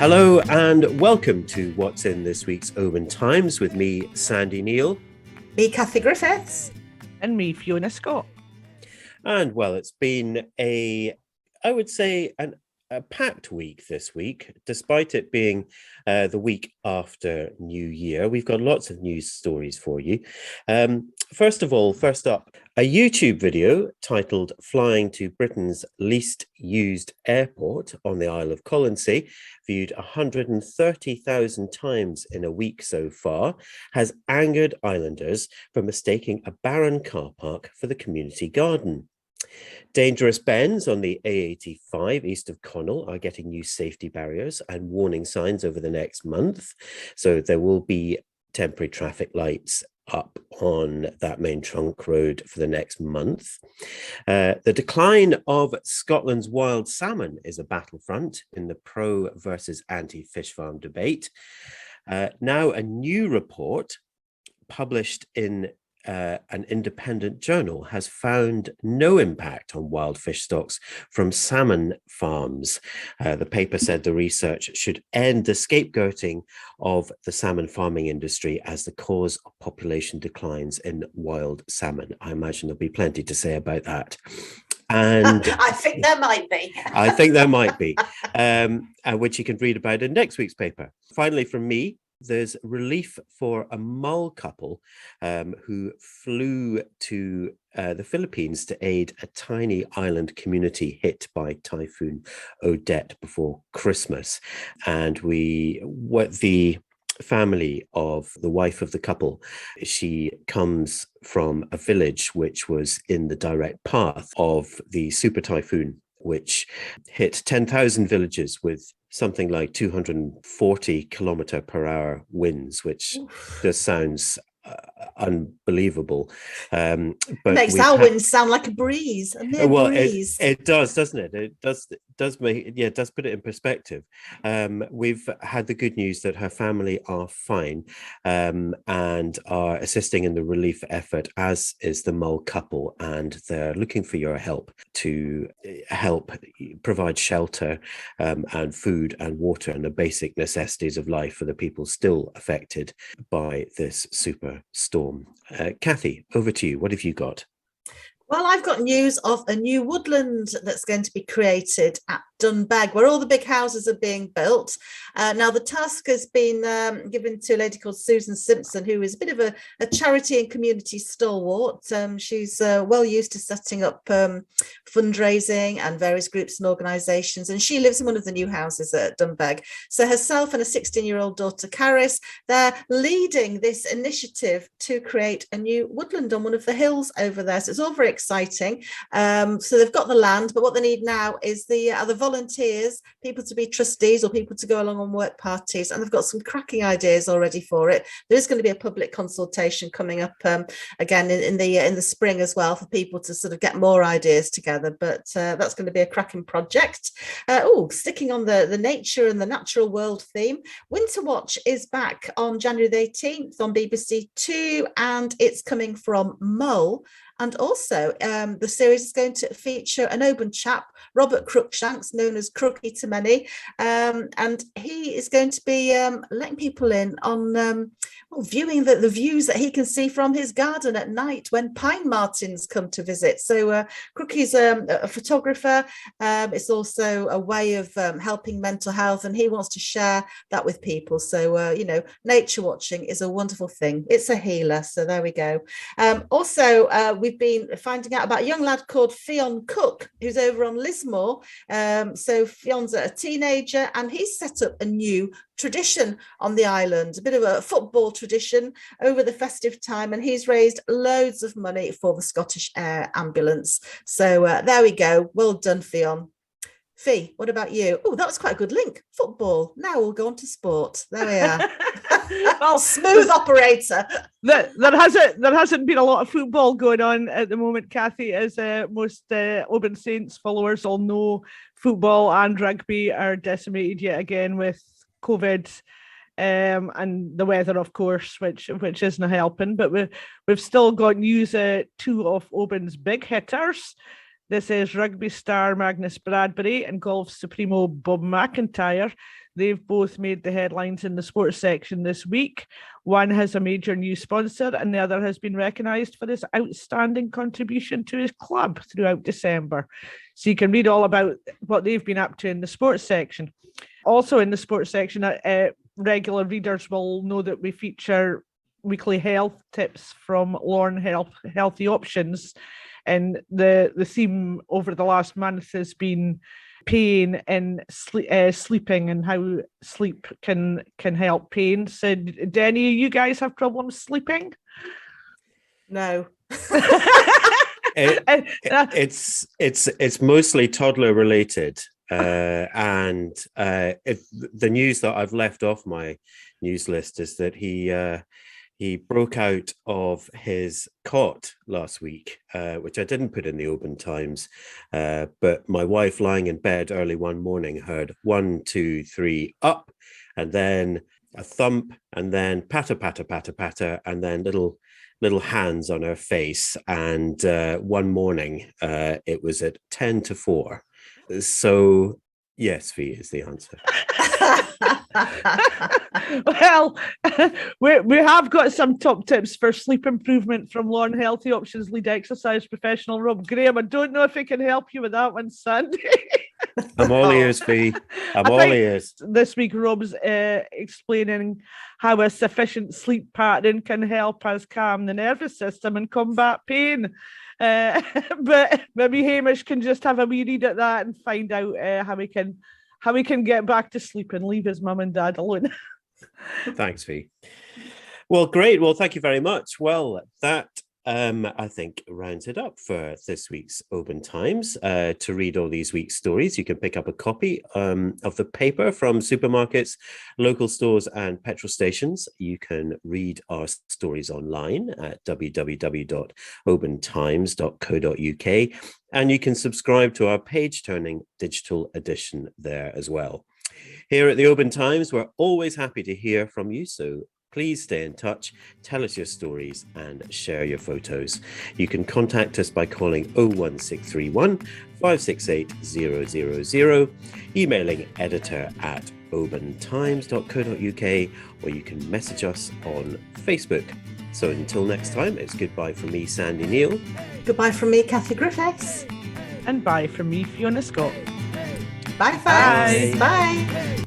Hello and welcome to what's in this week's Oban Times with me, Sandy Neal. Me, Cathy Griffiths. And me, Fiona Scott. And well, it's been a packed week this week, despite it being the week after New Year. We've got lots of news stories for you. First up, a YouTube video titled Flying to Britain's Least Used Airport on the Isle of Colonsay, viewed 130,000 times in a week so far, has angered islanders for mistaking a barren car park for the community garden. Dangerous bends on the A85 east of Connel are getting new safety barriers and warning signs over the next month. So there will be temporary traffic lights up on that main trunk road for the next month. The decline of Scotland's wild salmon is a battlefront in the pro versus anti-fish farm debate. Now a new report published in an independent journal has found no impact on wild fish stocks from salmon farms. The paper said the research should end the scapegoating of the salmon farming industry as the cause of population declines in wild salmon. I imagine there'll be plenty to say about that. And I think there might be. Which you can read about in next week's paper. Finally, from me, there's relief for a Mull couple who flew to the Philippines to aid a tiny island community hit by Typhoon Odette before Christmas. And the family of the wife of the couple, she comes from a village which was in the direct path of the super typhoon, which hit 10,000 villages with something like 240 kilometer per hour winds, which just sounds unbelievable. But makes our winds sound like a breeze. Breeze. It does, doesn't it? It does put it in perspective. We've had the good news that her family are fine and are assisting in the relief effort, as is the Mull couple, and they're looking for your help to help provide shelter and food and water and the basic necessities of life for the people still affected by this super storm. Cathy, over to you. What have you got? Well, I've got news of a new woodland that's going to be created at Dunbeg, where all the big houses are being built. Now, the task has been given to a lady called Susan Simpson, who is a bit of a charity and community stalwart. She's well used to setting up fundraising and various groups and organisations, and she lives in one of the new houses at Dunbeg. So herself and a 16-year-old daughter, Caris, they're leading this initiative to create a new woodland on one of the hills over there. So it's all very exciting. So they've got the land, but what they need now is the volunteers, people to be trustees or people to go along on work parties, and they've got some cracking ideas already for it. There is going to be a public consultation coming up again in the spring as well, for people to sort of get more ideas together, but that's going to be a cracking project. Sticking on the nature and the natural world theme, Winterwatch is back on January the 18th on BBC Two, and it's coming from Mull. And also, the series is going to feature an Oban chap, Robert Crookshanks, known as Crookie to many, and he is going to be letting people in on viewing the views that he can see from his garden at night when pine martins come to visit. So Crookie's a photographer. It's also a way of helping mental health, and he wants to share that with people. So, nature watching is a wonderful thing. It's a healer. So there we go. Also, we've been finding out about a young lad called Fionn Cook, who's over on Lismore. So Fionn's a teenager, and he's set up a new tradition on the island, a bit of a football tradition over the festive time, and he's raised loads of money for the Scottish Air Ambulance. So there we go. Well done, Fionn. Fee, what about you? Oh, that was quite a good link. Football. Now we'll go on to sport. There we are. Well, smooth operator. There hasn't been a lot of football going on at the moment, Cathy, as most Oban Saints followers all know. Football and rugby are decimated yet again with COVID and the weather, of course, which isn't helping. But we've still got news. Two of Oban's big hitters. This is rugby star Magnus Bradbury and golf supremo Bob McIntyre They've both made the headlines in the sports section this week. One has a major new sponsor and the other has been recognised for his outstanding contribution to his club throughout December. So you can read all about what they've been up to in the sports section. Also in the sports section, regular readers will know that we feature weekly health tips from Lorne Healthy Options. And the theme over the last month has been pain and sleeping and how sleep can help pain. So, Denny, you guys have problems sleeping? No. It's mostly toddler related, and the news that I've left off my news list is that he broke out of his cot last week, which I didn't put in the Oban Times, but my wife lying in bed early one morning heard 1, 2, 3 up, and then a thump, and then patter, patter, patter, patter, and then little hands on her face. And one morning, it was at 10 to 4. So yes, V is the answer. Well, we have got some top tips for sleep improvement from Lorne Healthy Options lead exercise professional Rob Graham. I don't know if he can help you with that one, Sandy. I'm all ears, V. I'm all ears. This week, Rob's explaining how a sufficient sleep pattern can help us calm the nervous system and combat pain. But maybe Hamish can just have a wee read at that and find out how we can get back to sleep and leave his mum and dad alone. Thanks, V. Well, great. Well, thank you very much. Well, that I think rounds it up for this week's Oban Times. To read all these week's stories, you can pick up a copy of the paper from supermarkets, local stores and petrol stations. You can read our stories online at www.obantimes.co.uk, and you can subscribe to our page-turning digital edition there as well. Here at the Oban Times, we're always happy to hear from you, so please stay in touch, tell us your stories and share your photos. You can contact us by calling 01631 568 000, emailing editor@obantimes.co.uk, or you can message us on Facebook. So until next time, it's goodbye from me, Sandy Neal. Goodbye from me, Kathy Griffiths. And bye from me, Fiona Scott. Bye, folks. Bye.